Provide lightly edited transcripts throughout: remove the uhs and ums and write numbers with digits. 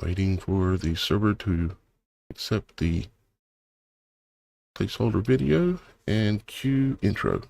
Waiting for the server to accept the placeholder video and cue intro.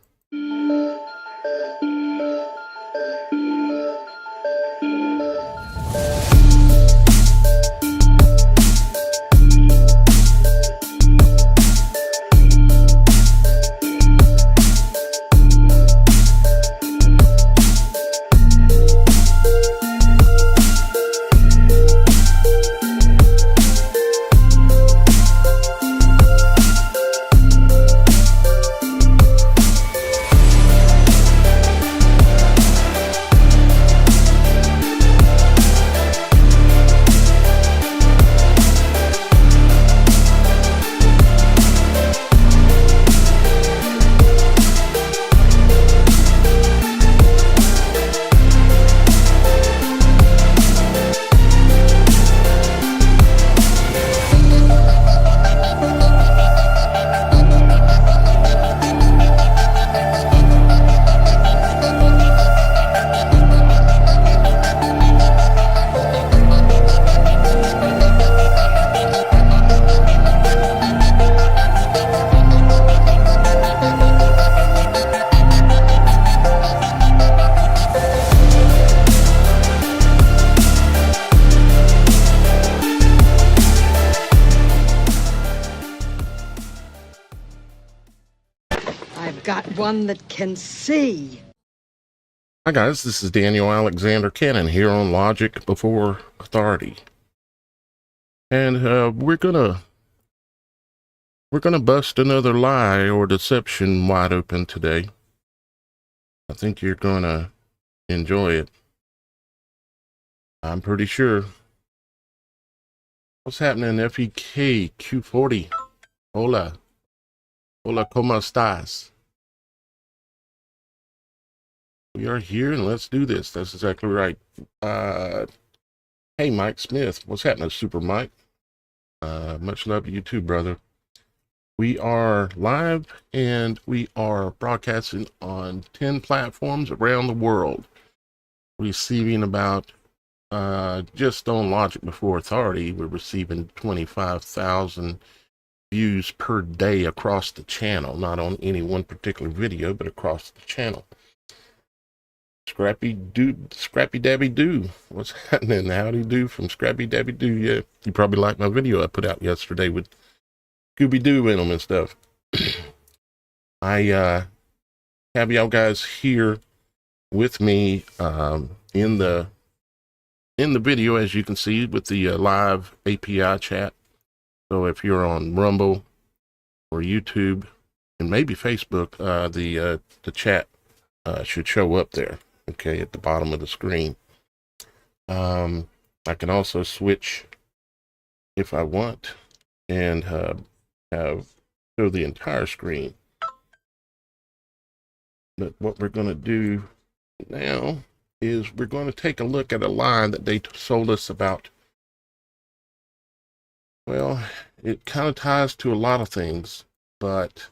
I've got one that can see. Hi guys, this is Daniel Alexander Cannon here on Logic Before Authority, and we're gonna bust another lie or deception wide open today. I think you're gonna enjoy it. I'm pretty sure. What's happening, FEK Q40? Hola, ¿cómo estás? We are here and let's do this. That's exactly right. Hey, Mike Smith. What's happening, Super Mike? Much love to you too, brother. We are live and we are broadcasting on 10 platforms around the world, receiving about, just on Logic Before Authority, we're receiving 25,000 views per day across the channel, not on any one particular video, but across the channel. Scrappy Dabby Doo. What's happening? Howdy do from Scrappy Dabby Doo. Yeah, you probably liked my video I put out yesterday with Scooby Doo in them and stuff. I have y'all guys here with me in the video, as you can see, with the live API chat. So if you're on Rumble or YouTube and maybe Facebook, the chat should show up there. Okay, at the bottom of the screen. I can also switch if I want and show the entire screen. But what we're going to do now is we're going to take a look at a lie that they sold us about. Well, it kind of ties to a lot of things, but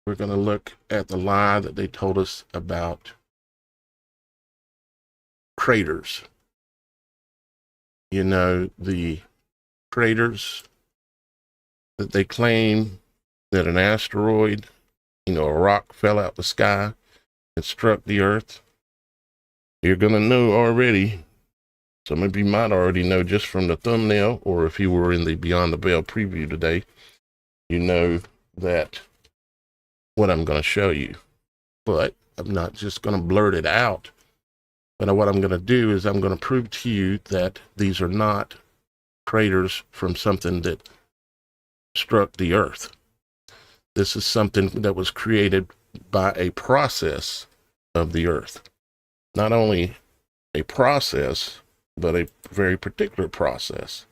we're going to look at the lie that they told us about craters. You know, the craters that they claim that an asteroid, a rock fell out the sky and struck the earth. You're going to know already. Some of you might already know just from the thumbnail, or if you were in the Beyond the Veil preview today, you know that what I'm going to show you. But I'm not just going to blurt it out. But what I'm going to do is I'm going to prove to you that these are not craters from something that struck the earth. This is something that was created by a process of the earth. Not only a process, but a very particular process.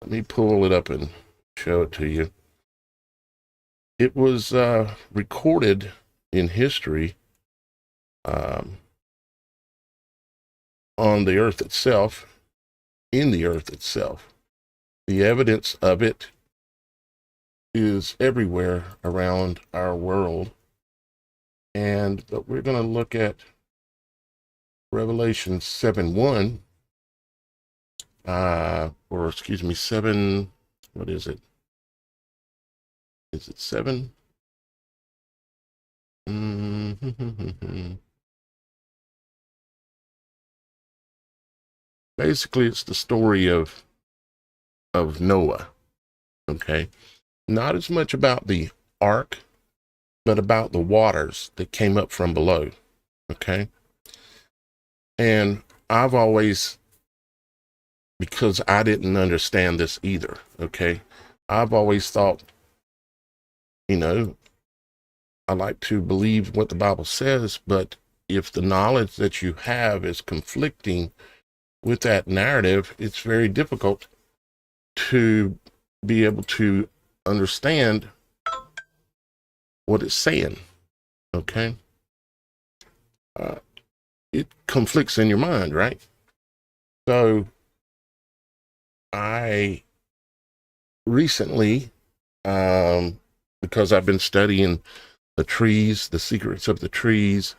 Let me pull it up and show it to you. It was recorded in history on the earth itself, in the earth itself. The evidence of it is everywhere around our world. But we're going to look at Revelation 7:1, or excuse me, 7, what is it? Is it 7? Basically, it's the story of Noah. Okay, not as much about the ark, but about the waters that came up from below. Okay, and I've always, because I didn't understand this either. Okay, I've always thought, you know, I like to believe what the Bible says, but if the knowledge that you have is conflicting with that narrative, it's very difficult to be able to understand what it's saying. Okay. It conflicts in your mind, right? So I recently, because I've been studying the trees, the secrets of the trees,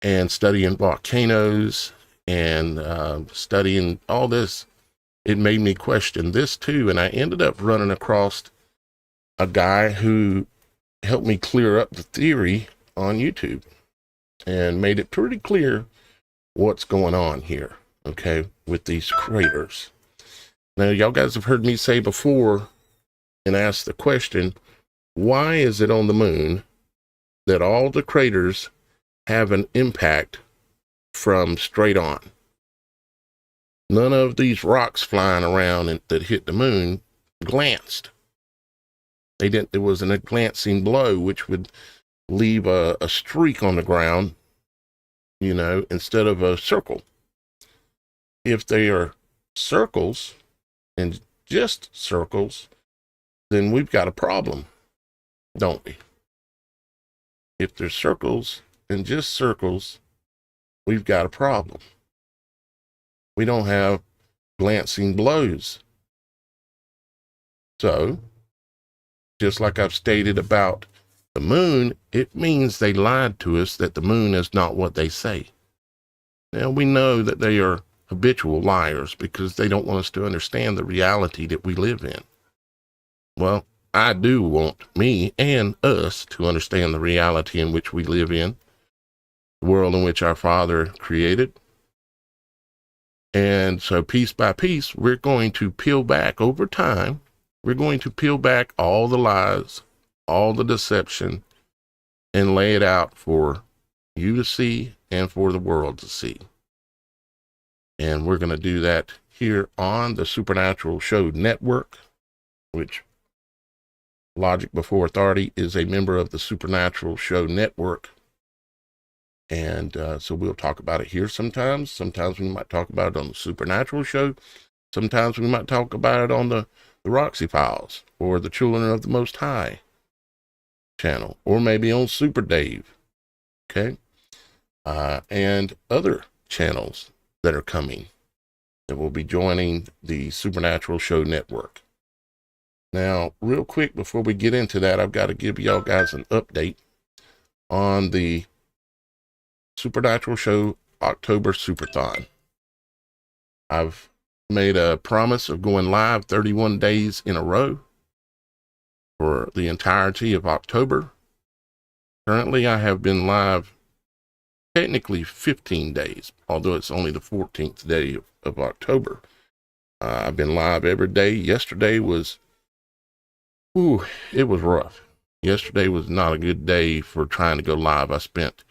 and studying volcanoes and studying all this, it made me question this too. And I ended up running across a guy who helped me clear up the theory on YouTube and made it pretty clear what's going on here, okay, with these craters. Now, y'all guys have heard me say before and ask the question, why is it on the moon that all the craters have an impact from straight on? None of these rocks flying around that hit the moon glanced. They didn't. There wasn't a glancing blow, which would leave a streak on the ground, instead of a circle. If they are circles and just circles, then we've got a problem, don't we? If they're circles and just circles, we've got a problem. We don't have glancing blows. So, just like I've stated about the moon, it means they lied to us that the moon is not what they say. Now, we know that they are habitual liars because they don't want us to understand the reality that we live in. Well, I do want me and us to understand the reality in which we live in, the world in which our Father created. And so piece by piece, we're going to peel back over time. We're going to peel back all the lies, all the deception, and lay it out for you to see and for the world to see. And we're going to do that here on the Supernatural Show Network, which Logic Before Authority is a member of the Supernatural Show Network. And so we'll talk about it here sometimes. Sometimes we might talk about it on the Supernatural Show. Sometimes we might talk about it on the Roxy Files or the Children of the Most High channel, or maybe on Super Dave, okay? And other channels that are coming that will be joining the Supernatural Show Network. Now, real quick, before we get into that, I've got to give y'all guys an update on the Supernatural Show October Superthon. I've made a promise of going live 31 days in a row for the entirety of October. Currently, I have been live technically 15 days, although it's only the 14th day of October. I've been live every day. Yesterday was, it was rough. Yesterday was not a good day for trying to go live. I spent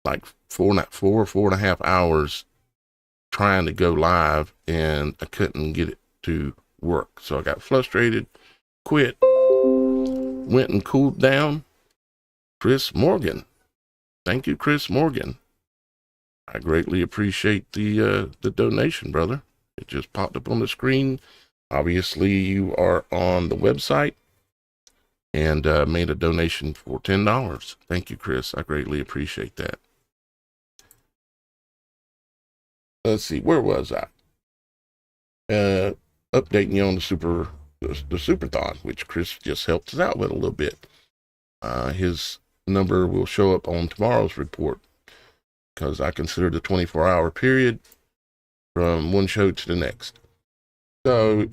like 4.5 hours trying to go live, and I couldn't get it to work. So I got frustrated, quit, went and cooled down. Chris Morgan. Thank you, Chris Morgan. I greatly appreciate the donation, brother. It just popped up on the screen. Obviously, you are on the website and made a donation for $10. Thank you, Chris. I greatly appreciate that. Let's see, where was I? Updating you on the Superthon, which Chris just helped us out with a little bit. His number will show up on tomorrow's report because I consider the 24-hour period from one show to the next. So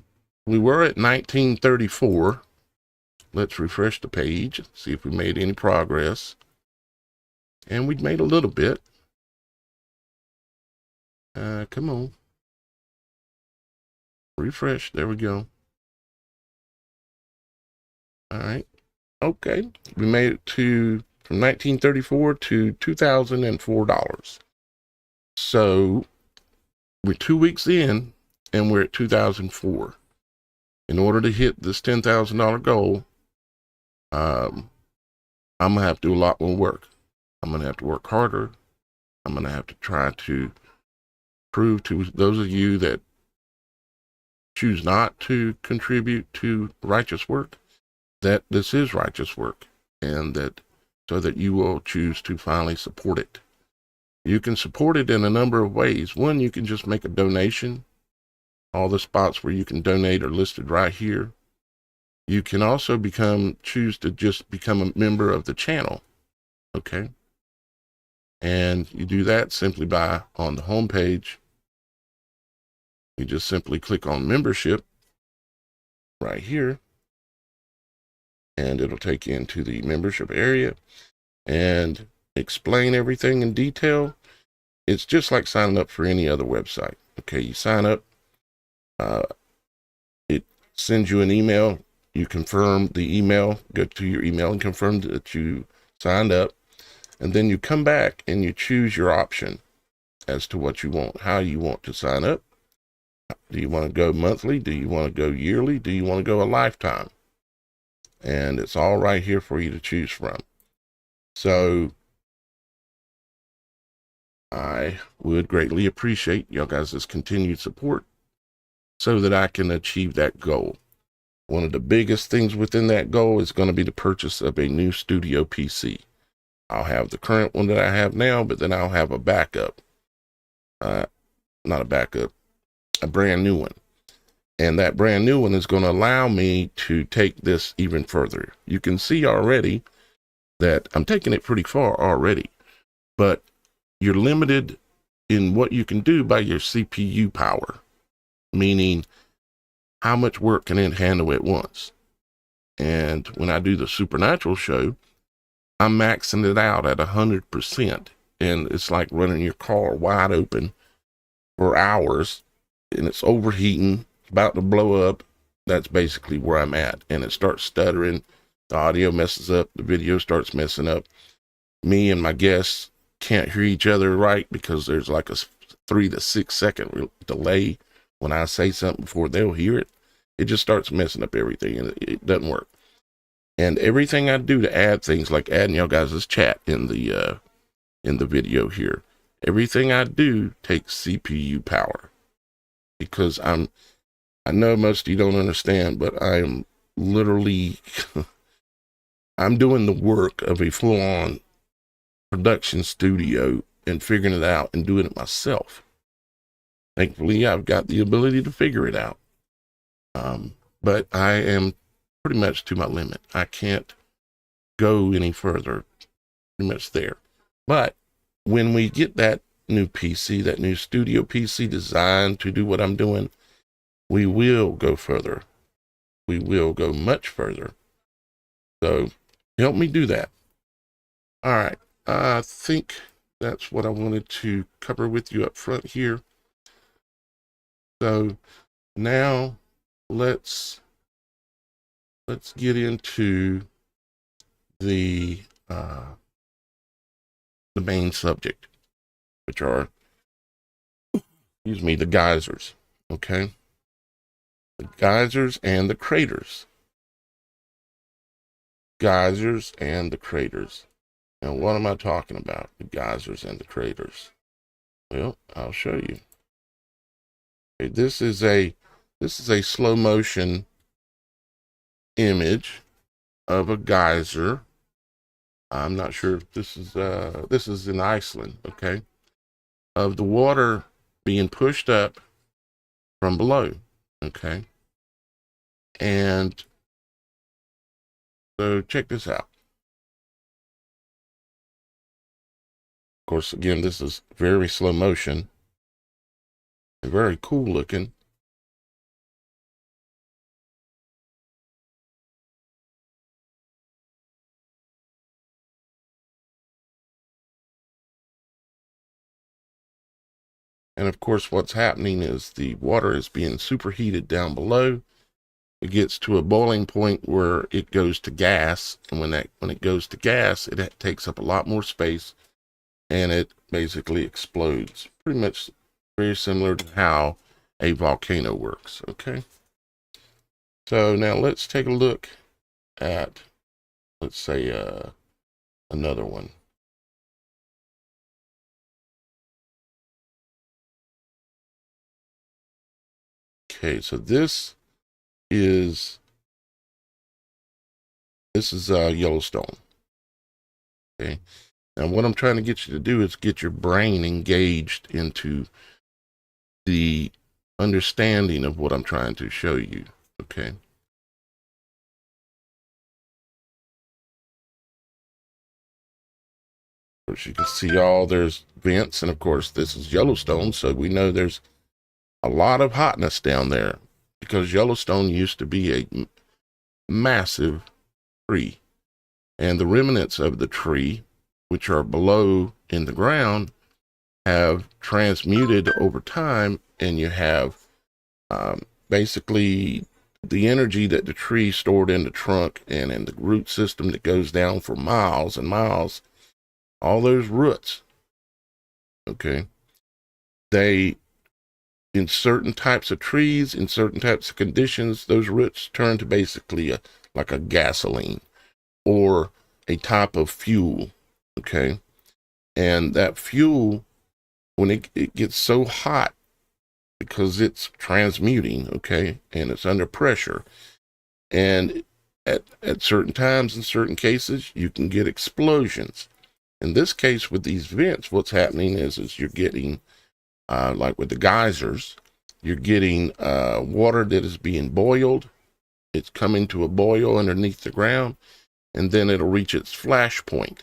we were at 1934. Let's refresh the page, see if we made any progress. And we'd made a little bit. Come on. Refresh. There we go. All right. Okay. We made it to from 1934 to $2,004. So we're 2 weeks in and we're at 2004. In order to hit this $10,000 goal, I'm going to have to do a lot more work. I'm going to have to work harder. I'm going to have to try to prove to those of you that choose not to contribute to righteous work that this is righteous work, and that so that you will choose to finally support it. You can support it in a number of ways. One, you can just make a donation. All the spots where you can donate are listed right here. You can also choose to just become a member of the channel. Okay. And you do that simply by, on the home page, you just simply click on membership right here, and it'll take you into the membership area and explain everything in detail. It's just like signing up for any other website. Okay, you sign up, it sends you an email. You confirm the email, go to your email and confirm that you signed up. And then you come back and you choose your option as to what you want, how you want to sign up. Do you want to go monthly? Do you want to go yearly? Do you want to go a lifetime? And it's all right here for you to choose from. So I would greatly appreciate y'all guys' continued support so that I can achieve that goal. One of the biggest things within that goal is going to be the purchase of a new studio PC. I'll have the current one that I have now, but then I'll have a backup. Not a backup, a brand new one. And that brand new one is going to allow me to take this even further. You can see already that I'm taking it pretty far already, but you're limited in what you can do by your CPU power, meaning how much work can it handle at once. And when I do the Supernatural show, I'm maxing it out at 100%. And it's like running your car wide open for hours, and it's overheating, about to blow up. That's basically where I'm at. And it starts stuttering. The audio messes up. The video starts messing up. Me and my guests can't hear each other right because there's like a 3 to 6 second delay when I say something before they'll hear it. It just starts messing up everything, and it doesn't work. And everything I do to add things, like adding y'all guys' chat in the video here, everything I do takes CPU power, because I know most of you don't understand, but I am literally I'm doing the work of a full-on production studio and figuring it out and doing it myself. Thankfully, I've got the ability to figure it out. But I am pretty much to my limit. I can't go any further. Pretty much there. But when we get that new PC, that new studio PC designed to do what I'm doing, we will go further. We will go much further. So help me do that. All right. I think that's what I wanted to cover with you up front here. So now let's get into the main subject, which are, the geysers. Okay, the geysers and the craters. Geysers and the craters. Now, what am I talking about? The geysers and the craters. Well, I'll show you. Okay, this is a slow motion image of a geyser. I'm not sure if this is in Iceland, okay, of the water being pushed up from below, okay. And so check this out. Of course, again, this is very slow motion. Very cool looking. And of course, what's happening is the water is being superheated down below. It gets to a boiling point where it goes to gas. And when it goes to gas, it takes up a lot more space and it basically explodes. Pretty much very similar to how a volcano works. Okay. So now let's take a look at, let's say, another one. Okay, so this is Yellowstone. Okay, now what I'm trying to get you to do is get your brain engaged into the understanding of what I'm trying to show you. Okay. Of course, you can see there's vents, and of course this is Yellowstone, so we know there's a lot of hotness down there because Yellowstone used to be a massive tree, and the remnants of the tree, which are below in the ground, have transmuted over time, and you have basically the energy that the tree stored in the trunk and in the root system that goes down for miles and miles, all those roots, okay, they, in certain types of trees, in certain types of conditions, those roots turn to basically like a gasoline or a type of fuel, okay? And that fuel, when it gets so hot, because it's transmuting, okay, and it's under pressure, and at certain times, in certain cases, you can get explosions. In this case, with these vents, what's happening is you're getting, like with the geysers, you're getting water that is being boiled. It's coming to a boil underneath the ground, and then it'll reach its flash point.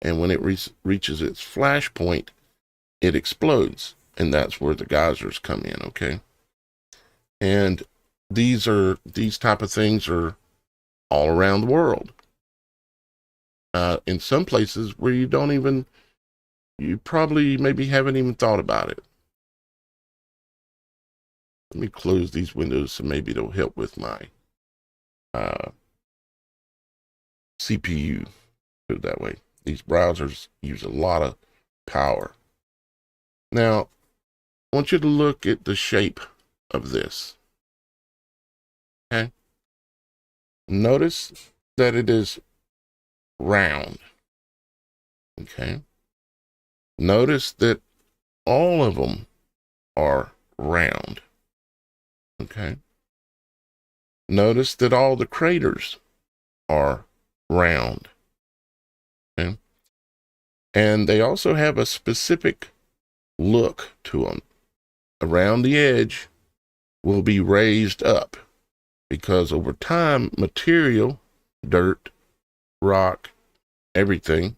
And when it reaches its flash point, it explodes. And that's where the geysers come in, okay? And these type of things are all around the world. In some places where you probably maybe haven't even thought about it. Let me close these windows so maybe it'll help with my CPU. Put it that way. These browsers use a lot of power. Now, I want you to look at the shape of this. Okay? Notice that it is round. Okay? Notice that all of them are round. Okay? Notice that all the craters are round. Okay? And they also have a specific look to them. Around the edge will be raised up because over time, material, dirt, rock, everything,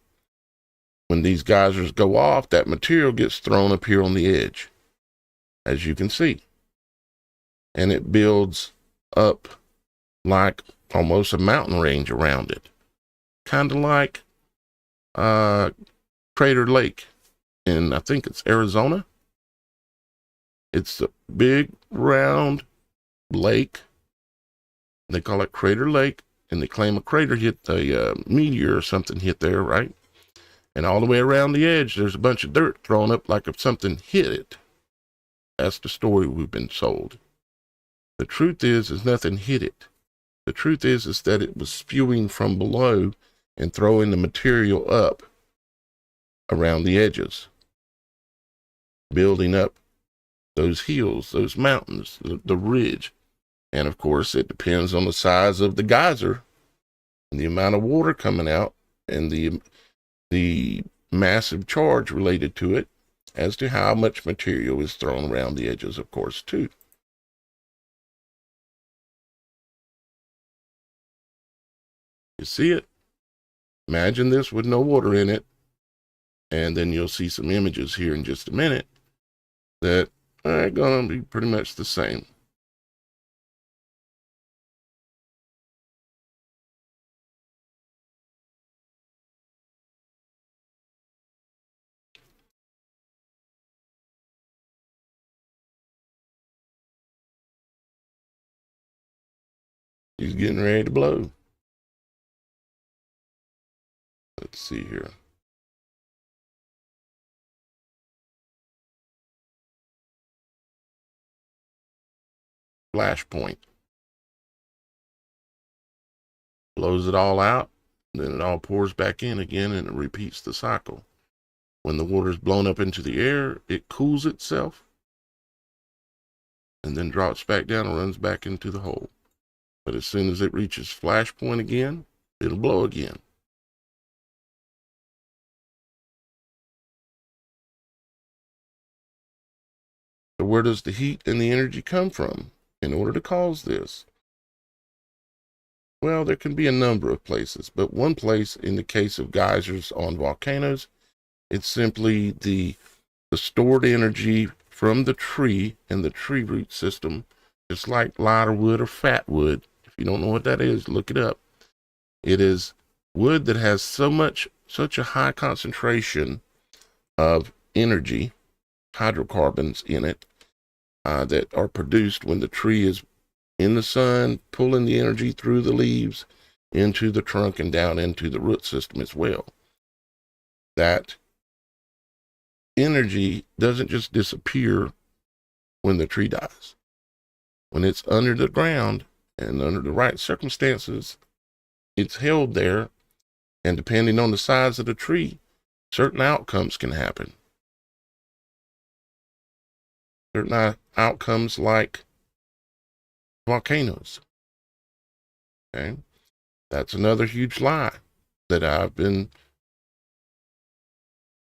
when these geysers go off, that material gets thrown up here on the edge, as you can see. And it builds up like almost a mountain range around it. Kind of like Crater Lake in, I think it's Arizona. It's a big round lake. They call it Crater Lake, and they claim a crater hit a meteor or something hit there, right? And all the way around the edge, there's a bunch of dirt thrown up like if something hit it. That's the story we've been sold. The truth is nothing hit it. The truth is that it was spewing from below and throwing the material up around the edges, building up those hills, those mountains, the ridge. And of course, it depends on the size of the geyser and the amount of water coming out and the massive charge related to it as to how much material is thrown around the edges, of course, too. You see it? Imagine this with no water in it. And then you'll see some images here in just a minute that They're going to be pretty much the same. He's getting ready to blow. Let's see here. Flashpoint. Blows it all out, then it all pours back in again, and it repeats the cycle. When the water is blown up into the air, it cools itself and then drops back down and runs back into the hole. But as soon as it reaches flashpoint again, it'll blow again. So where does the heat and the energy come from in order to cause this? Well, there can be a number of places, but one place in the case of geysers on volcanoes, it's simply the stored energy from the tree and the tree root system, just like lighter wood or fat wood. If you don't know what that is, look it up. It is wood that has such a high concentration of energy, hydrocarbons in it, that are produced when the tree is in the sun, pulling the energy through the leaves into the trunk and down into the root system as well. That energy doesn't just disappear when the tree dies. When it's under the ground and under the right circumstances, it's held there, and depending on the size of the tree, certain outcomes can happen. Certain outcomes like volcanoes. Okay, that's another huge lie that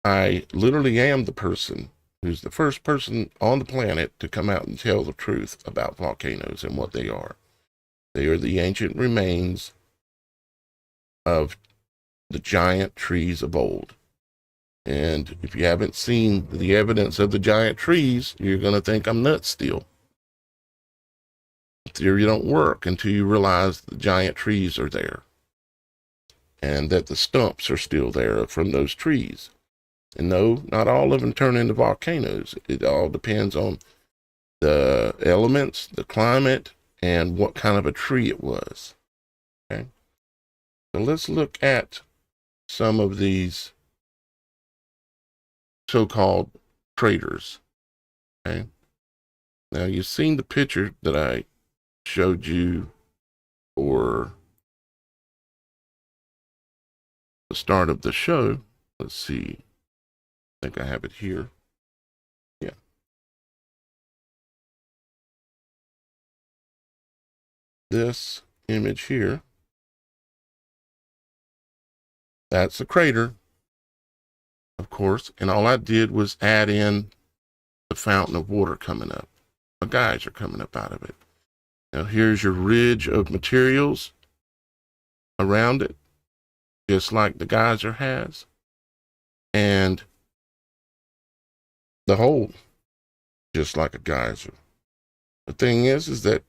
I literally am the person who's the first person on the planet to come out and tell the truth about volcanoes and what they are. They are the ancient remains of the giant trees of old. And if you haven't seen the evidence of the giant trees, you're going to think I'm nuts still. The theory don't work until you realize the giant trees are there and that the stumps are still there from those trees. And no, not all of them turn into volcanoes. It all depends on the elements, the climate, and what kind of a tree it was. Okay. So let's look at some of these so-called craters. Okay. Now you've seen the picture that I showed you for the start of the show. Let's see. I think I have it here. Yeah. This image here, that's a crater, of course, and all I did was add in the fountain of water coming up. A geyser coming up out of it. Now here's your ridge of materials around it, just like the geyser has, and the hole, just like a geyser. The thing is that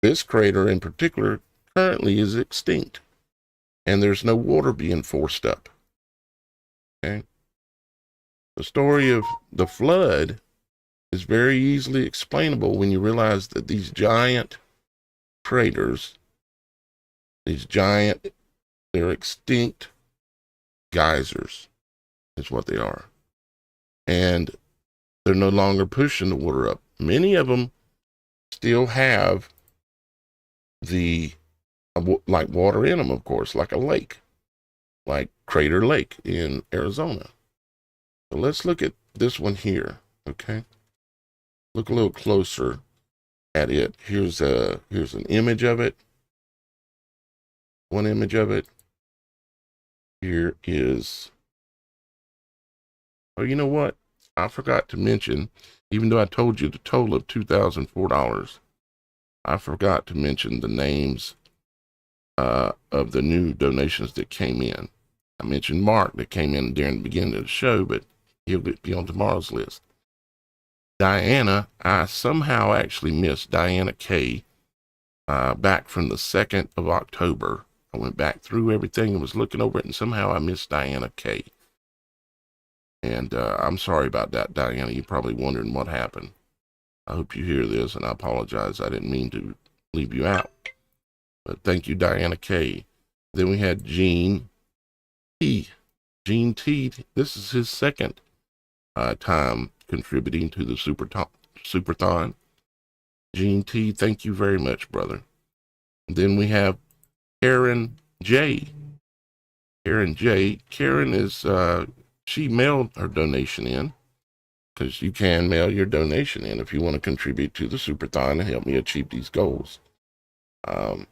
this crater in particular currently is extinct, and there's no water being forced up. Okay. The story of the flood is very easily explainable when you realize that these giant craters, they're extinct geysers, is what they are. And they're no longer pushing the water up. Many of them still have like water in them, of course, like a lake, like Crater Lake in Arizona. So let's look at this one here, okay? Look a little closer at it. Here's an image of it. One image of it. Here is, oh, you know what? I forgot to mention, even though I told you the total of $2,004, I forgot to mention the names of the new donations that came in. I mentioned Mark that came in during the beginning of the show, but he'll be on tomorrow's list. Diana, I somehow actually missed Diana K. Back from the 2nd of October. I went back through everything and was looking over it, and somehow I missed Diana K. And I'm sorry about that, Diana. You're probably wondering what happened. I hope you hear this, and I apologize. I didn't mean to leave you out. But thank you, Diana K. Then we had Gene T. Gene T. This is his second time contributing to the Superthon. Gene T, thank you very much, brother. And then we have Karen J. Karen J. Karen is, she mailed her donation in, because you can mail your donation in if you want to contribute to the Superthon and help me achieve these goals. The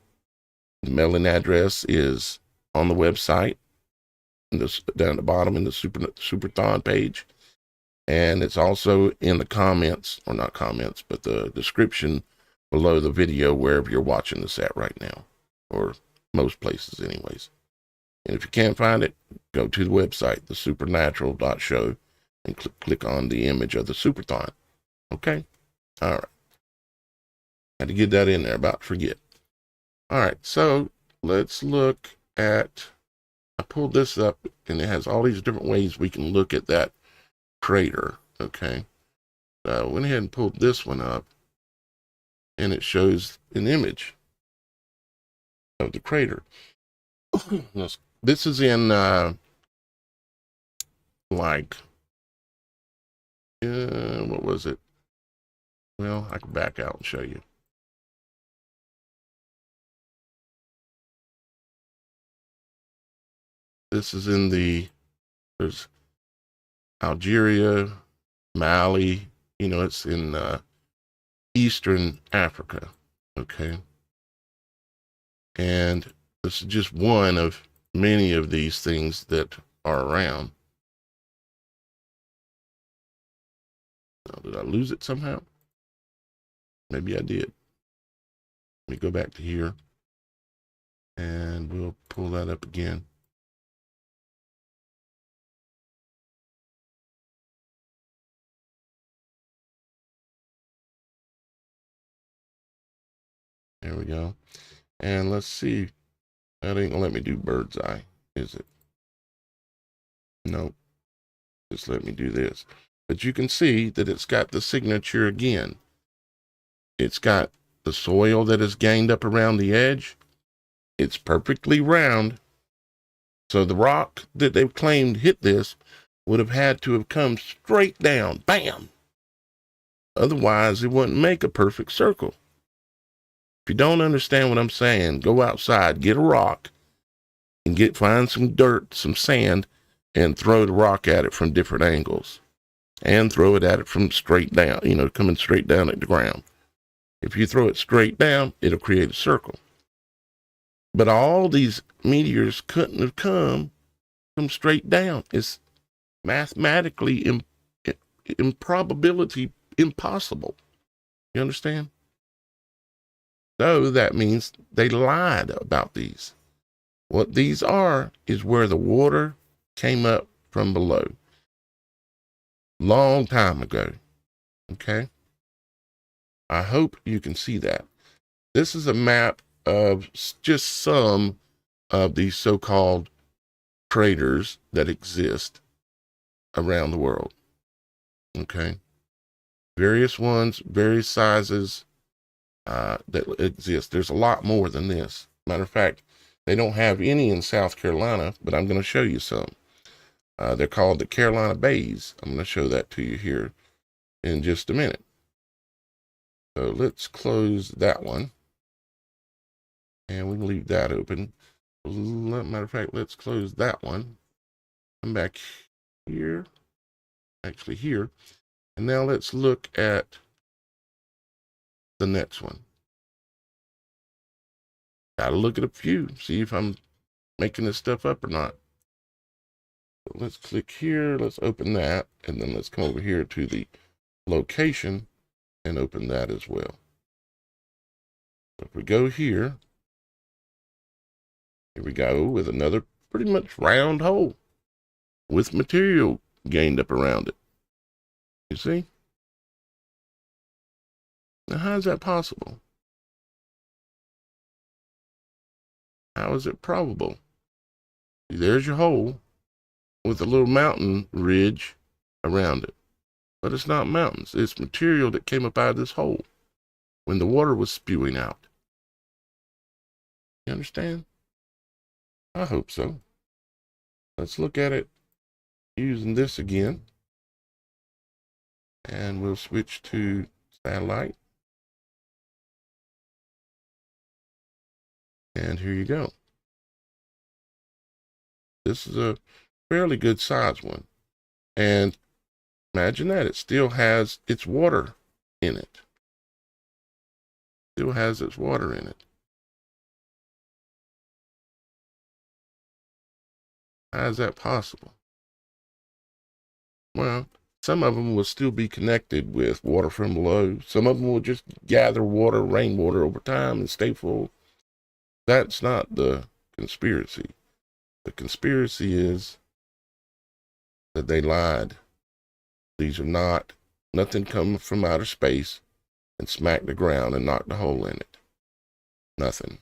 mailing address is on the website, down at the bottom in the Superthon page. And it's also in the comments, or not comments, but the description below the video, wherever you're watching this at right now, or most places anyways. And if you can't find it, go to the website, thesupernatural.show, and click on the image of the Superthon. Okay? All right. Had to get that in there, about to forget. All right, so let's look at, I pulled this up, and it has all these different ways we can look at that crater. Okay, so I went ahead and pulled this one up, and it shows an image of the crater. This is in what was it? Well, I can back out and show you. This is in there's Algeria, Mali, it's in Eastern Africa, okay? And this is just one of many of these things that are around. Now, did I lose it somehow? Maybe I did. Let me go back to here, and we'll pull that up again. There we go. And let's see. That ain't gonna let me do bird's eye, is it? Nope. Just let me do this. But you can see that it's got the signature again. It's got the soil that is gained up around the edge. It's perfectly round. So the rock that they've claimed hit this would have had to have come straight down. Bam! Otherwise, it wouldn't make a perfect circle. If you don't understand what I'm saying, go outside, get a rock, and find some dirt, some sand, and throw the rock at it from different angles. And throw it at it from straight down, coming straight down at the ground. If you throw it straight down, it'll create a circle. But all these meteors couldn't have come from straight down. It's mathematically improbability impossible. You understand? So that means they lied about these. What these are is where the water came up from below. Long time ago. Okay? I hope you can see that. This is a map of just some of these so-called craters that exist around the world. Okay? Various ones, various sizes that exist. There's a lot more than this. Matter of fact, they don't have any in South Carolina, but I'm going to show you some. They're called the Carolina Bays. I'm going to show that to you here in just a minute. So let's close that one. And we can leave that open. Matter of fact, let's close that one. Come back here. Actually here. And now let's look at the next one. Gotta look at a few, see if I'm making this stuff up or not. So let's click here, let's open that, and then let's come over here to the location and open that as well. So if we go here we go with another pretty much round hole with material gained up around it. You see? Now, how is that possible? How is it probable? There's your hole with a little mountain ridge around it. But it's not mountains. It's material that came up out of this hole when the water was spewing out. You understand? I hope so. Let's look at it using this again. And we'll switch to satellite. And here you go. This is a fairly good size one. And imagine that, it still has its water in it. Still has its water in it. How is that possible? Well, some of them will still be connected with water from below. Some of them will just gather water, rainwater over time and stay full. That's not the conspiracy. The conspiracy is that they lied. These are not, nothing coming from outer space and smack the ground and knock the hole in it. Nothing.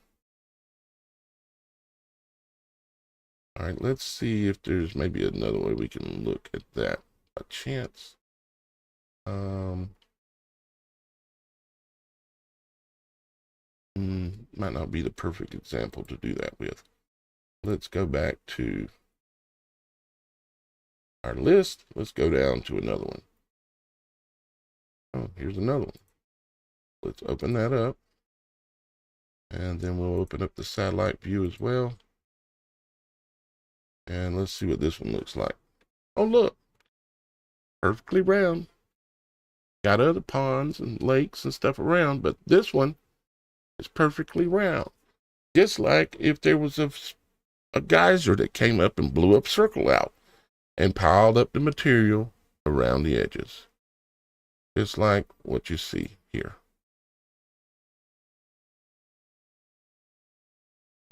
All right, let's see if there's maybe another way we can look at that. A chance. Might not be the perfect example to do that with. Let's go back to our list. Let's go down to another one. Oh, here's another one. Let's open that up. And then we'll open up the satellite view as well. And let's see what this one looks like. Oh, look. Perfectly round. Got other ponds and lakes and stuff around, but this one is perfectly round. Just like if there was a geyser that came up and blew up Circle out and piled up the material around the edges. Just like what you see here.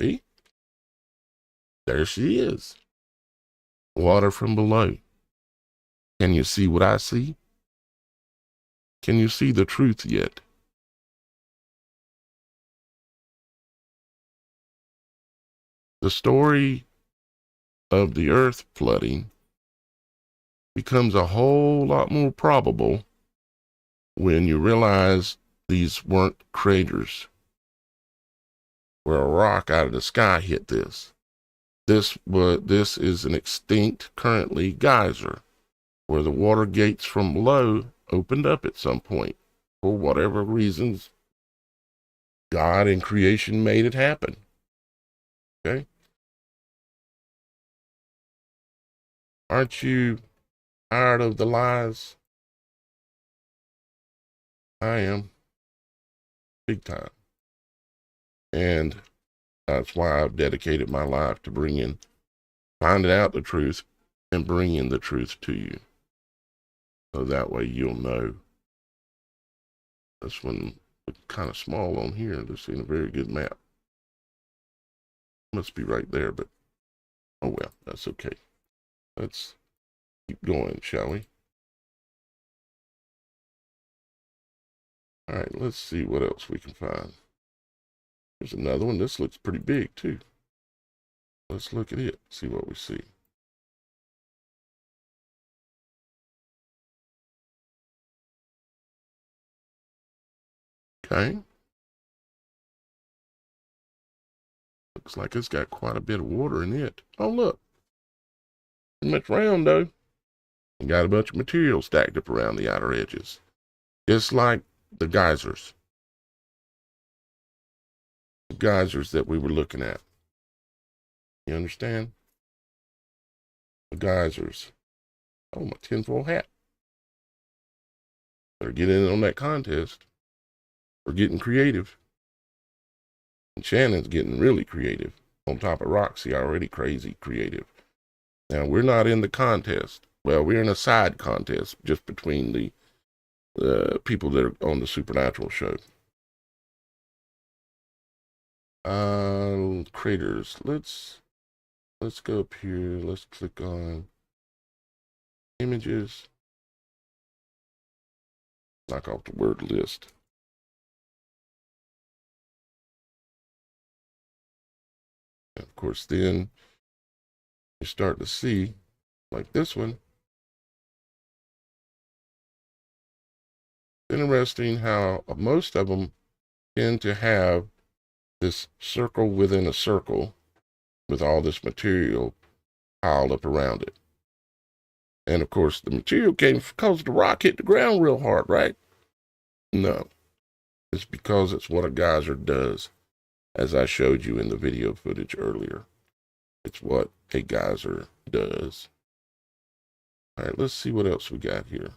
See? There she is. Water from below. Can you see what I see? Can you see the truth yet? The story of the earth flooding becomes a whole lot more probable when you realize these weren't craters where a rock out of the sky hit this. This is an extinct, currently, geyser where the water gates from below opened up at some point for whatever reasons God in creation made it happen. Okay? Aren't you tired of the lies? I am. Big time. And that's why I've dedicated my life to finding out the truth and bringing the truth to you. So that way you'll know. This one looks kind of small on here. This ain't a very good map. Must be right there, but oh well, that's okay. Let's keep going, shall we? All right, let's see what else we can find. There's another one. This looks pretty big, too. Let's look at it, see what we see. Okay. Looks like it's got quite a bit of water in it. Oh, look. Pretty much round, though. And got a bunch of material stacked up around the outer edges. Just like the geysers. The geysers that we were looking at. You understand? The geysers. Oh, my tinfoil hat. Better get in on that contest. We're getting creative. And Shannon's getting really creative. On top of Roxy, already crazy creative. Now, we're not in the contest. Well, we're in a side contest just between the people that are on the Supernatural show. Craters. Let's go up here. Let's click on images. Knock off the word list. course, then you start to see, like this one. Interesting how most of them tend to have this circle within a circle with all this material piled up around it. And of course, the material came because the rock hit the ground real hard, right? No, it's because it's what a geyser does, as I showed you in the video footage earlier. It's what a geyser does. All right, let's see what else we got here.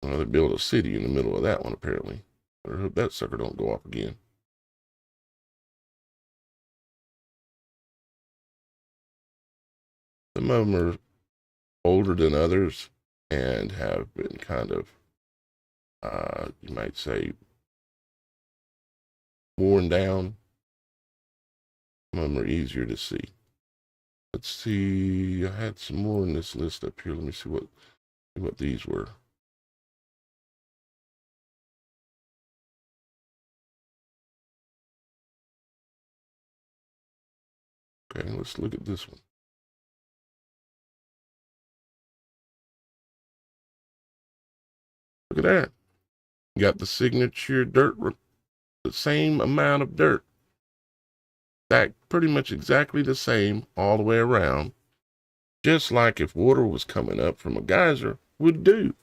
Well, they built a city in the middle of that one, apparently. I hope that sucker don't go off again. Some of them are older than others and have been kind of, you might say, worn down. Some of them are easier to see. Let's see. I had some more in this list up here. Let me see what these were. Okay, let's look at this one. Look at that. You got the signature dirt, the same amount of dirt. That pretty much exactly the same all the way around. Just like if water was coming up from a geyser would do.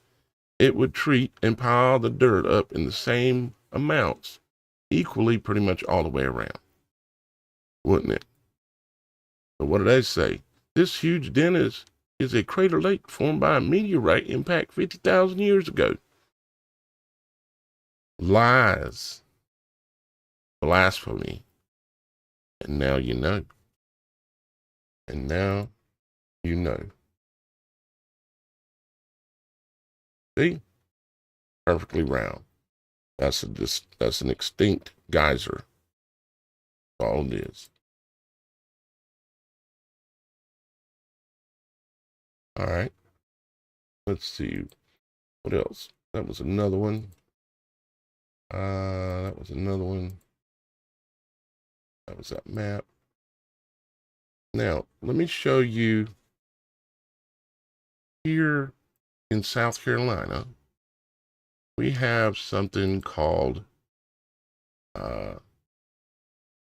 It would treat and pile the dirt up in the same amounts, equally pretty much all the way around. Wouldn't it? So what do they say? This huge den is a crater lake formed by a meteorite impact 50,000 years ago. Lies. Blasphemy. And now you know. And now you know. See? Perfectly round. That's an extinct geyser. That's all it is. All right. Let's see. What else? That was another one. That was another one. That was that map. Now, let me show you here in South Carolina, we have something called,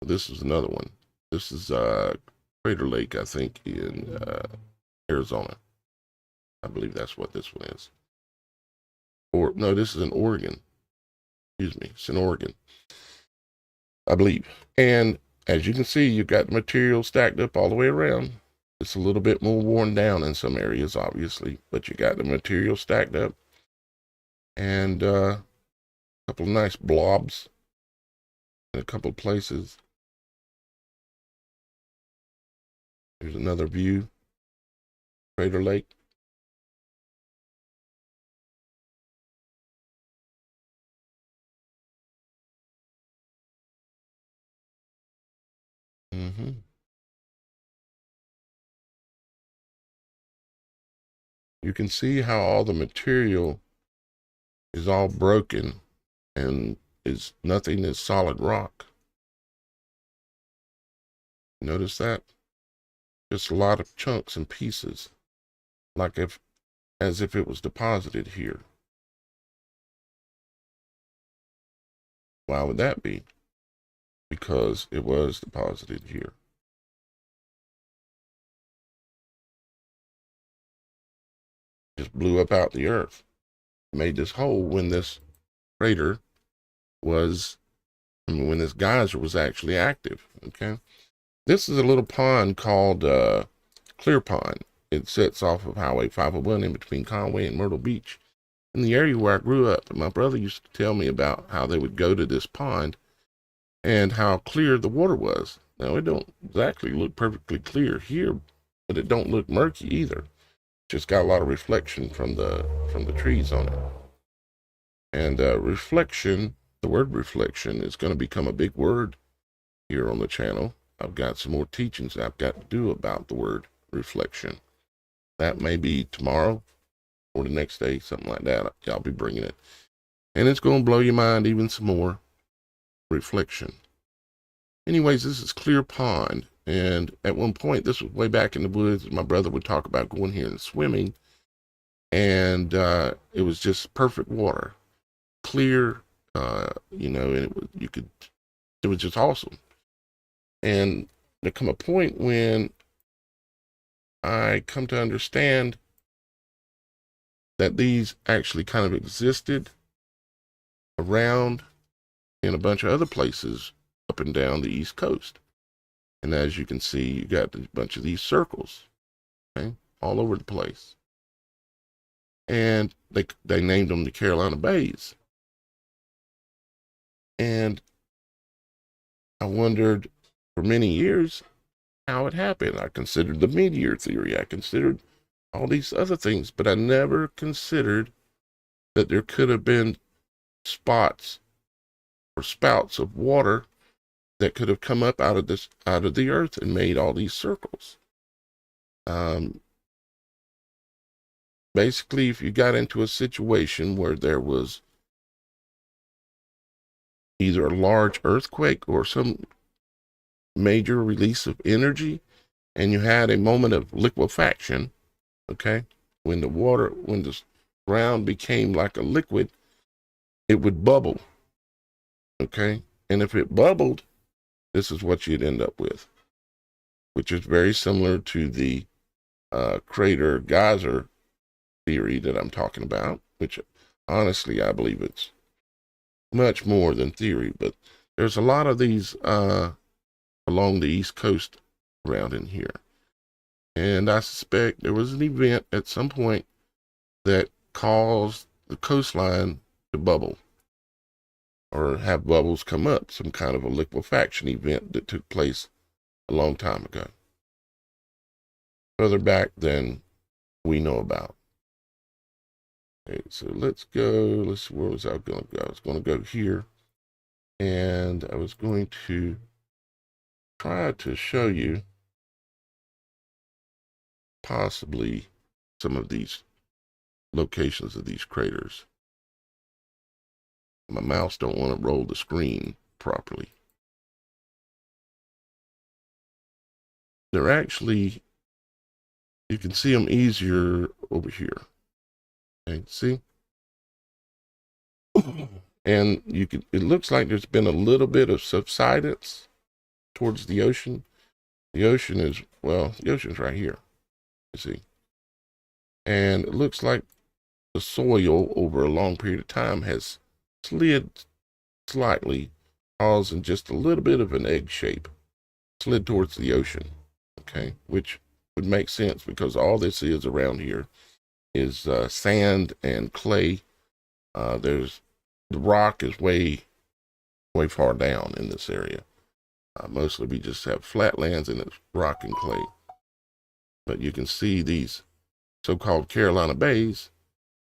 this is another one. This is Crater Lake, I think, in Arizona. I believe that's what this one is. Or, no, this is in Oregon. Excuse me, it's in Oregon, I believe. And as you can see, you've got the material stacked up all the way around. It's a little bit more worn down in some areas, obviously, but you got the material stacked up. And a couple of nice blobs in a couple of places. Here's another view. Crater Lake. You can see how all the material is all broken and nothing is solid rock. Notice that? Just a lot of chunks and pieces, like as if it was deposited here. Why would that be? Because it was deposited here. Just blew up out the earth. Made this hole when this crater was, when this geyser was actually active. Okay. This is a little pond called Clear Pond. It sits off of Highway 501 in between Conway and Myrtle Beach, in the area where I grew up. And my brother used to tell me about how they would go to this pond and how clear the water was. Now, it don't exactly look perfectly clear here, but it don't look murky either. Just got a lot of reflection from the trees on it. And reflection, the word reflection is going to become a big word here on the channel. I've got some more teachings I've got to do about the word reflection. That may be tomorrow or the next day, something like that. I'll be bringing it. And it's going to blow your mind even some more. reflection. Anyways, this is Clear Pond. And at one point, this was way back in the woods, my brother would talk about going here and swimming. And it was just perfect water, clear, you know, and it was just awesome. And there come a point when I come to understand that these actually kind of existed around in a bunch of other places up and down the East Coast. And as you can see, you got a bunch of these circles, okay, all over the place. And they named them the Carolina Bays. And I wondered for many years how it happened. I considered the meteor theory. I considered all these other things, but I never considered that there could have been spots or spouts of water that could have come up out of the earth and made all these circles. Basically, if you got into a situation where there was either a large earthquake or some major release of energy, and you had a moment of liquefaction, okay, when the ground became like a liquid, it would bubble, okay? And if it bubbled, this is what you'd end up with, which is very similar to the crater geyser theory that I'm talking about, which honestly, I believe it's much more than theory, but there's a lot of these along the East Coast around in here. And I suspect there was an event at some point that caused the coastline to bubble or have bubbles come up, some kind of a liquefaction event that took place a long time ago, further back than we know about. Okay, so let's go. Where was I going to go? I was going to go here, and I was going to try to show you possibly some of these locations of these craters. My mouse don't want to roll the screen properly. They're actually, you can see them easier over here. Okay, see? And it looks like there's been a little bit of subsidence towards the ocean. The ocean is, well, the ocean's right here, you see. And it looks like the soil over a long period of time has slid slightly, causing just a little bit of an egg shape, slid towards the ocean, okay, which would make sense because all this is around here is sand and clay. The rock is way far down in this area. Mostly we just have flatlands and it's rock and clay. But you can see these so-called Carolina Bays,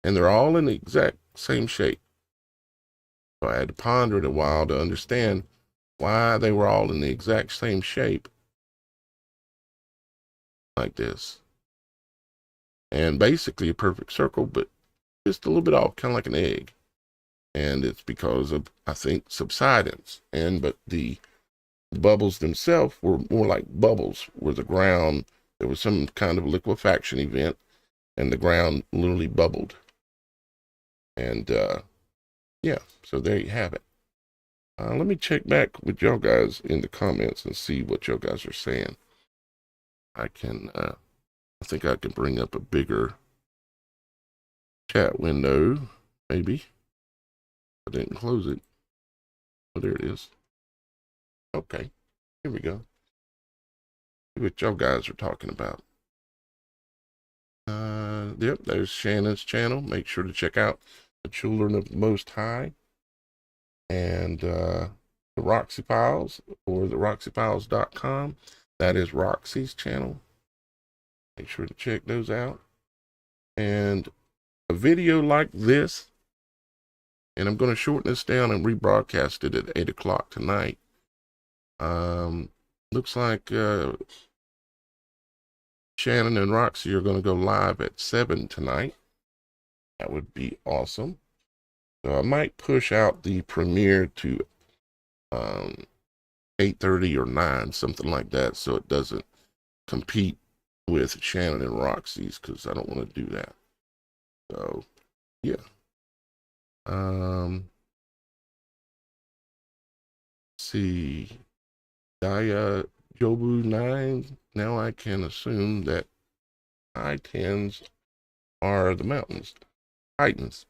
and they're all in the exact same shape. So I had to ponder it a while to understand why they were all in the exact same shape like this. And basically a perfect circle, but just a little bit off, kind of like an egg. And it's because of, I think, subsidence. But the bubbles themselves were more like bubbles where the ground, there was some kind of liquefaction event and the ground literally bubbled. And yeah, so there you have it. Let me check back with y'all guys in the comments and see what y'all guys are saying. I think I can bring up a bigger chat window, maybe. I didn't close it. Oh, there it is. Okay, here we go. See what y'all guys are talking about. Yep, there's Shannon's channel. Make sure to check out the Children of the Most High and the Roxy Files or the RoxyFiles.com. That is Roxy's channel. Make sure to check those out. And a video like this, and I'm going to shorten this down and rebroadcast it at 8 o'clock tonight. Looks like Shannon and Roxy are going to go live at 7 tonight. That would be awesome. So I might push out the premiere to 8:30 or 9, something like that, so it doesn't compete with Shannon and Roxy's, because I don't want to do that. So yeah. See, Daya Jobu 9. Now I can assume that I-10s are the mountains. Titans.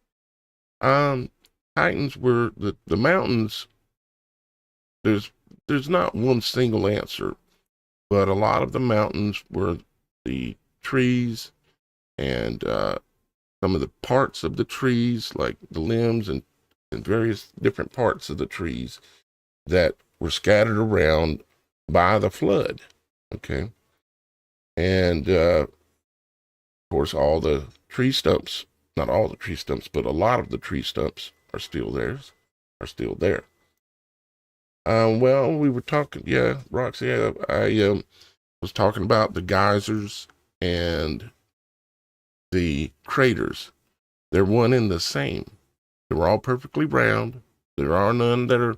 Titans were the mountains. There's not one single answer, but a lot of the mountains were the trees and some of the parts of the trees, like the limbs and various different parts of the trees that were scattered around by the flood. Okay. And of course, all the tree stumps, not all the tree stumps, but a lot of the tree stumps are still there. Well, we were talking, yeah, Roxy, I was talking about the geysers and the craters. They're one and the same. They're all perfectly round. There are none that are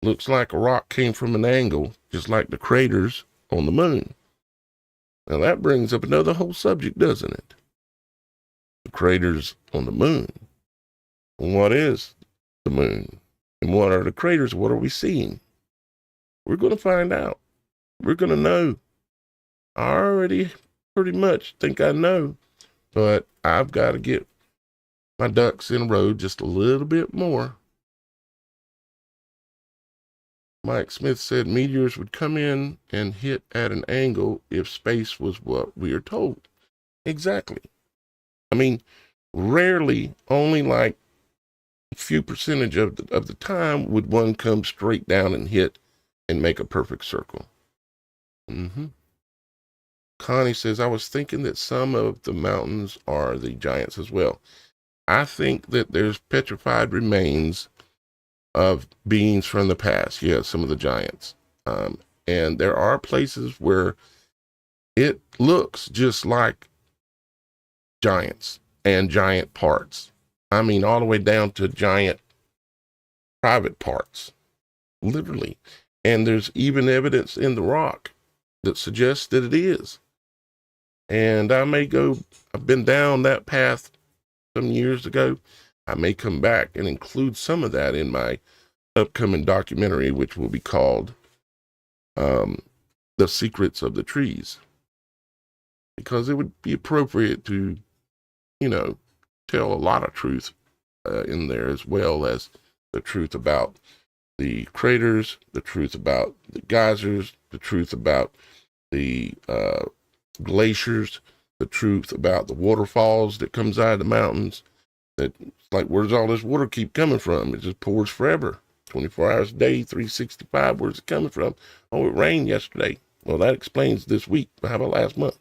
looks like a rock came from an angle, just like the craters on the moon. Now that brings up another whole subject, doesn't it? The craters on the moon. And what is the moon? And what are the craters? What are we seeing? We're going to find out. We're going to know. I already pretty much think I know, but I've got to get my ducks in a row just a little bit more. Mike Smith said meteors would come in and hit at an angle if space was what we are told. Exactly. I mean, rarely, only like a few percentage of the time would one come straight down and hit and make a perfect circle. Connie says, I was thinking that some of the mountains are the giants as well. I think that there's petrified remains of beings from the past. Yeah, some of the giants. And there are places where it looks just like giants and giant parts. I mean, all the way down to giant private parts, literally. And there's even evidence in the rock that suggests that it is. And I've been down that path some years ago. I may come back and include some of that in my upcoming documentary, which will be called The Secrets of the Trees. Because it would be appropriate to, tell a lot of truth in there, as well as the truth about the craters, the truth about the geysers, the truth about the glaciers, the truth about the waterfalls that comes out of the mountains. That, like, where's all this water keep coming from? It just pours forever, 24 hours a day, 365. Where's it coming from? Oh, it rained yesterday. Well, that explains this week. How about last month?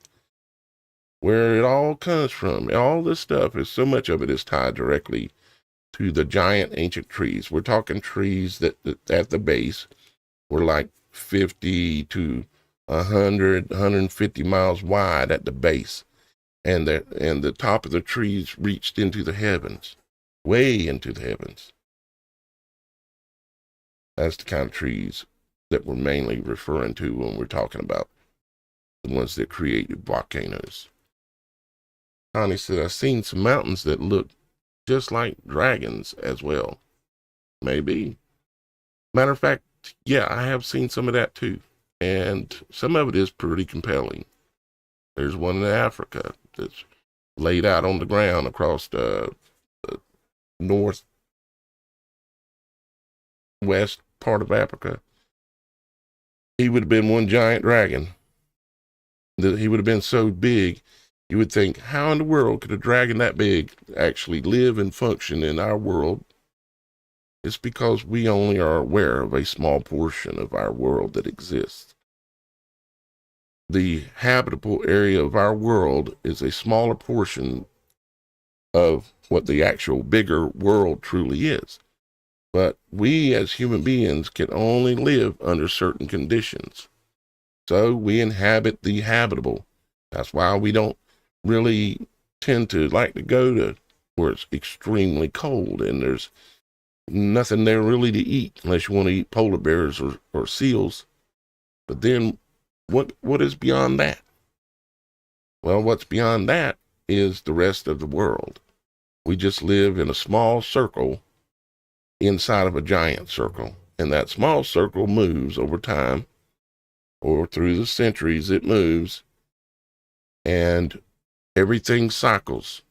Where it all comes from. All this stuff is, so much of it is tied directly to the giant ancient trees. We're talking trees that at the base were like 50 to 100, 150 miles wide at the base. And the top of the trees reached into the heavens, way into the heavens. That's the kind of trees that we're mainly referring to when we're talking about the ones that created volcanoes. Connie said, I've seen some mountains that look just like dragons as well. Maybe. Matter of fact, yeah, I have seen some of that too. And some of it is pretty compelling. There's one in Africa that's laid out on the ground across the northwest part of Africa. He would have been one giant dragon. He would have been so big, you would think, how in the world could a dragon that big actually live and function in our world? It's because we only are aware of a small portion of our world that exists. The habitable area of our world is a smaller portion of what the actual bigger world truly is. But we as human beings can only live under certain conditions. So we inhabit the habitable. That's why we don't really tend to like to go to where it's extremely cold and there's nothing there really to eat unless you want to eat polar bears or seals. But then what is beyond that? Well, what's beyond that is the rest of the world. We just live in a small circle inside of a giant circle. And that small circle moves over time, or through the centuries it moves, and everything cycles,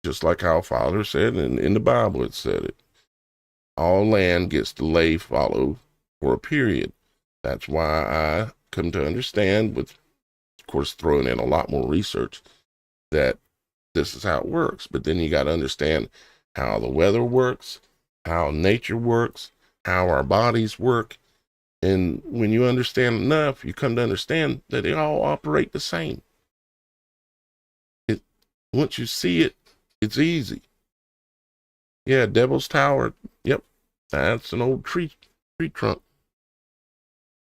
just like our Father said, and in the Bible it said it. All land gets to lay fallow for a period. That's why I come to understand, with, of course, throwing in a lot more research, that this is how it works. But then you got to understand how the weather works, how nature works, how our bodies work. And when you understand enough, you come to understand that they all operate the same. Once you see it, it's easy. Yeah, Devil's Tower. Yep, that's an old tree trunk.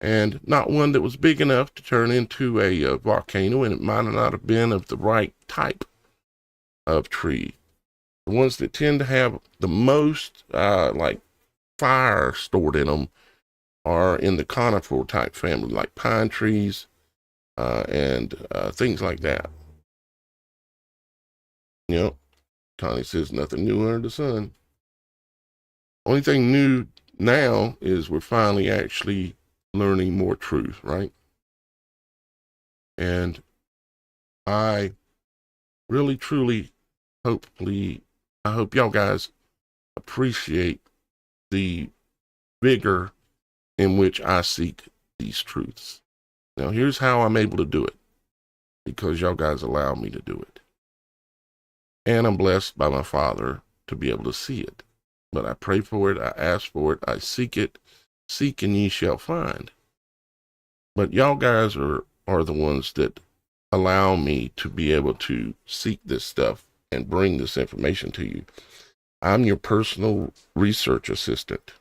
And not one that was big enough to turn into a volcano, and it might not have been of the right type of tree. The ones that tend to have the most like fire stored in them are in the conifer type family, like pine trees and things like that. You know, Connie says nothing new under the sun. Only thing new now is we're finally actually learning more truth, right? And I really, truly, I hope y'all guys appreciate the vigor in which I seek these truths. Now, here's how I'm able to do it, because y'all guys allow me to do it. And I'm blessed by my Father to be able to see it. But I pray for it, I ask for it, I seek it. Seek and ye shall find. But y'all guys are the ones that allow me to be able to seek this stuff and bring this information to you. I'm your personal research assistant.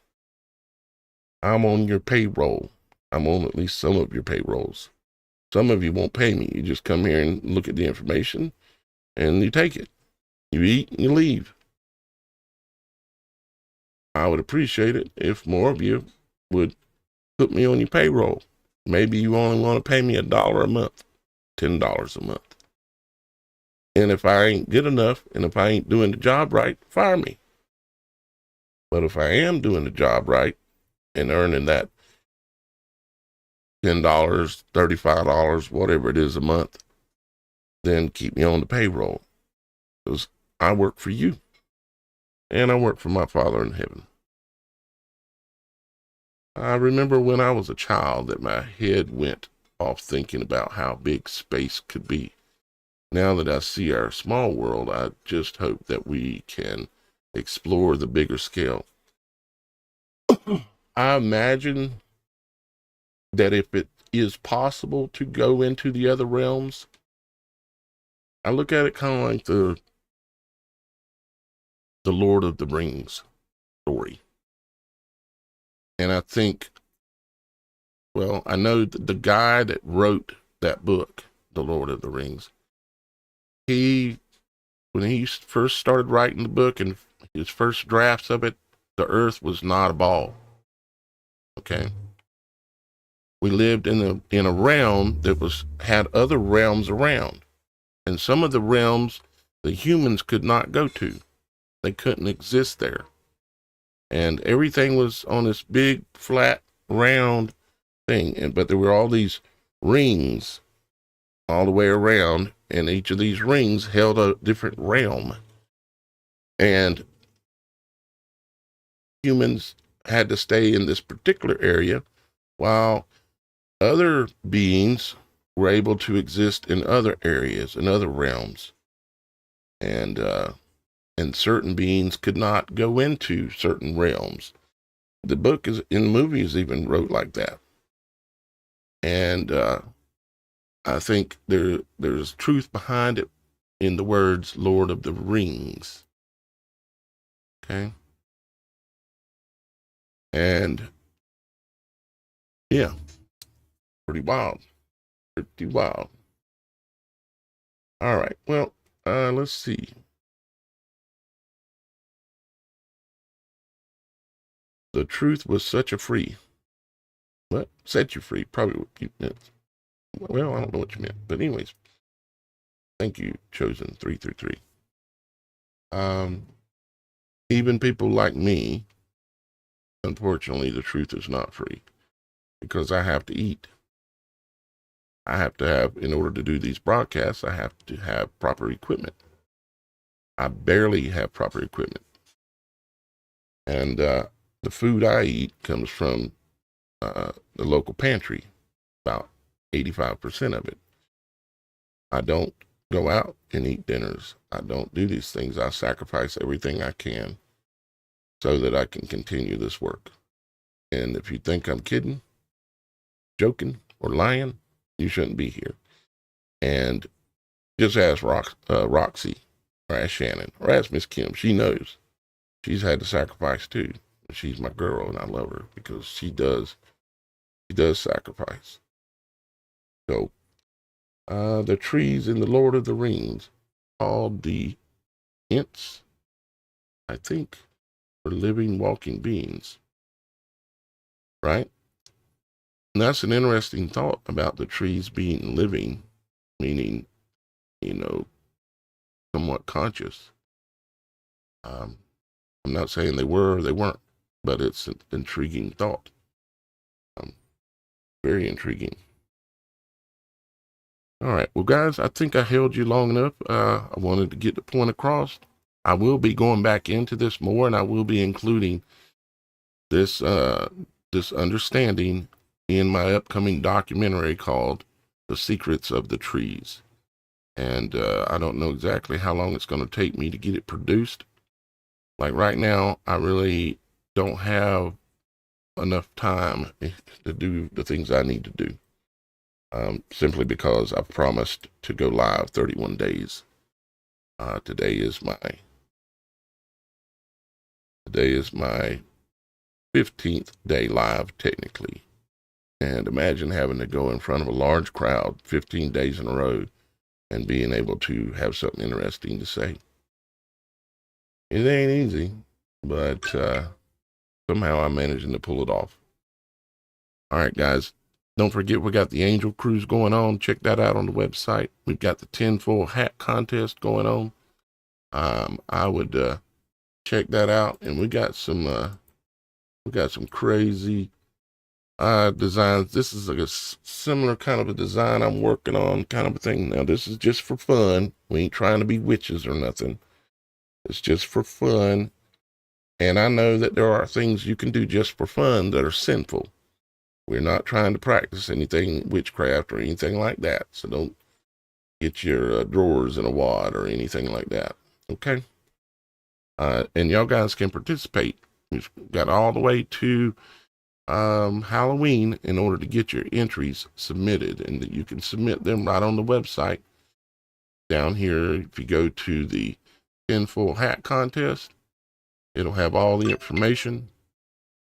I'm on your payroll. I'm on at least some of your payrolls. Some of you won't pay me. You just come here and look at the information and you take it. You eat and you leave. I would appreciate it if more of you would put me on your payroll. Maybe you only want to pay me $1 a month, $10 a month. And if I ain't good enough, and if I ain't doing the job right, fire me. But if I am doing the job right and earning that $10, $35, whatever it is a month, then keep me on the payroll. Because I work for you. And I work for my Father in heaven. I remember when I was a child that my head went off thinking about how big space could be. Now that I see our small world, I just hope that we can explore the bigger scale. I imagine that if it is possible to go into the other realms, I look at it kind of like the Lord of the Rings story. And I think, well, I know that the guy that wrote that book, The Lord of the Rings, when he first started writing the book and his first drafts of it, the earth was not a ball. Okay. We lived in a realm that had other realms around. And some of the realms the humans could not go to. They couldn't exist there. And everything was on this big, flat, round thing. But there were all these rings all the way around, and each of these rings held a different realm. And humans had to stay in this particular area while other beings were able to exist in other areas, in other realms. And certain beings could not go into certain realms. The book is in the movies even wrote like that. And I think there's truth behind it in the words Lord of the Rings. Okay. And yeah, pretty wild. Pretty wild. All right. Well, let's see. the truth will set you free. What? Set you free. Probably what you meant. Well, I don't know what you meant. But anyways, thank you, Chosen 333. Even people like me, unfortunately, the truth is not free because I have to eat. I have to have, in order to do these broadcasts, I have to have proper equipment. I barely have proper equipment. And the food I eat comes from the local pantry, about 85% of it. I don't go out and eat dinners. I don't do these things. I sacrifice everything I can so that I can continue this work. And if you think I'm kidding, joking, or lying, you shouldn't be here. And just ask Roxy, or ask Shannon, or ask Miss Kim. She knows. She's had to sacrifice too. She's my girl, and I love her because she does sacrifice. So, the trees in the Lord of the Rings, called the Ents, I think, are living, walking beings. Right? And that's an interesting thought about the trees being living, meaning, somewhat conscious. I'm not saying they were or they weren't, but it's an intriguing thought. Very intriguing. All right. Well, guys, I think I held you long enough. I wanted to get the point across. I will be going back into this more, and I will be including this understanding in my upcoming documentary called The Secrets of the Trees. And I don't know exactly how long it's going to take me to get it produced. Like right now, I really don't have enough time to do the things I need to do. Simply because I've promised to go live 31 days. Today is my 15th day live, technically. And imagine having to go in front of a large crowd 15 days in a row and being able to have something interesting to say. It ain't easy, but somehow I'm managing to pull it off. All right, guys. Don't forget, we got the Angel Cruise going on. Check that out on the website. We've got the tinfoil hat contest going on. I would check that out, and we got some crazy designs. This is like a similar kind of a design I'm working on, kind of a thing. Now, this is just for fun. We ain't trying to be witches or nothing. It's just for fun. And I know that there are things you can do just for fun that are sinful. We're not trying to practice anything, witchcraft or anything like that. So don't get your drawers in a wad or anything like that. Okay? And y'all guys can participate. We've got all the way to Halloween in order to get your entries submitted. And you can submit them right on the website. Down here, if you go to the tinfoil hat contest, it'll have all the information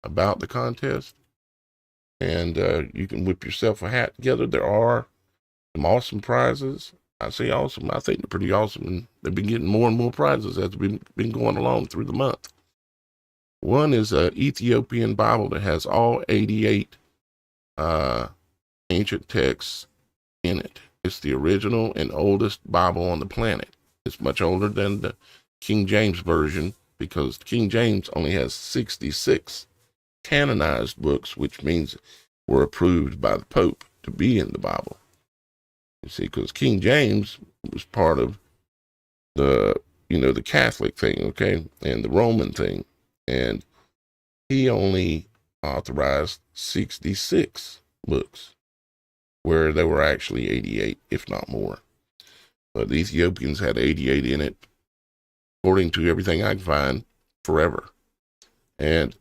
about the contest. And you can whip yourself a hat together. There are some awesome prizes. I say awesome. I think they're pretty awesome. And they've been getting more and more prizes as we've been going along through the month. One is an Ethiopian Bible that has all 88 ancient texts in it. It's the original and oldest Bible on the planet. It's much older than the King James Version because King James only has 66 canonized books, which means were approved by the Pope to be in the Bible. You see, because King James was part of the Catholic thing, okay, and the Roman thing, and he only authorized 66 books, where there were actually 88, if not more. But the Ethiopians had 88 in it, according to everything I can find, forever. And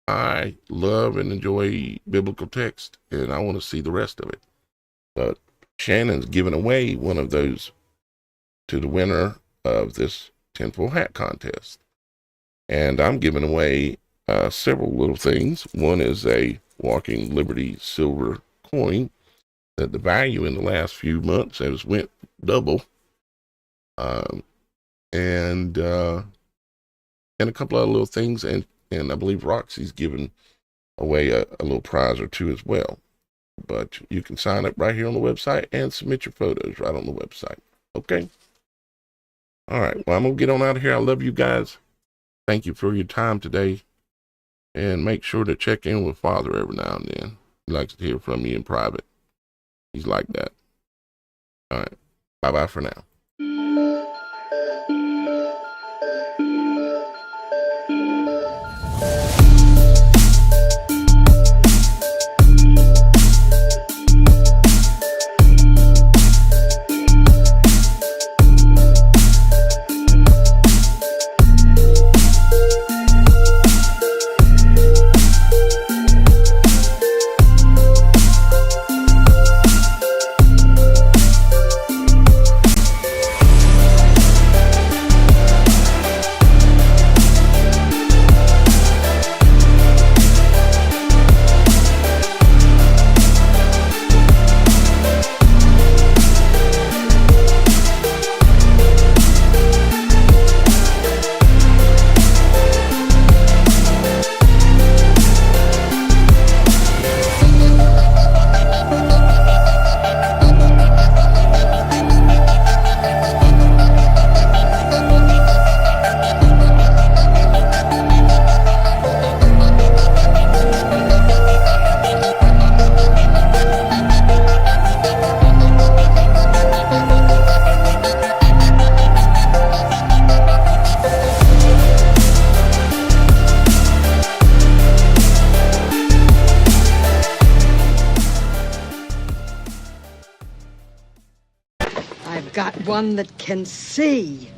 I love and enjoy biblical text, and I want to see the rest of it. But Shannon's giving away one of those to the winner of this tinfoil hat contest. And I'm giving away several little things. One is a Walking Liberty silver coin that the value in the last few months has went double. And a couple other little things. And And I believe Roxy's giving away a little prize or two as well. But you can sign up right here on the website and submit your photos right on the website. Okay? All right. Well, I'm going to get on out of here. I love you guys. Thank you for your time today. And make sure to check in with Father every now and then. He likes to hear from you in private. He's like that. All right. Bye-bye for now. I've got one that can see.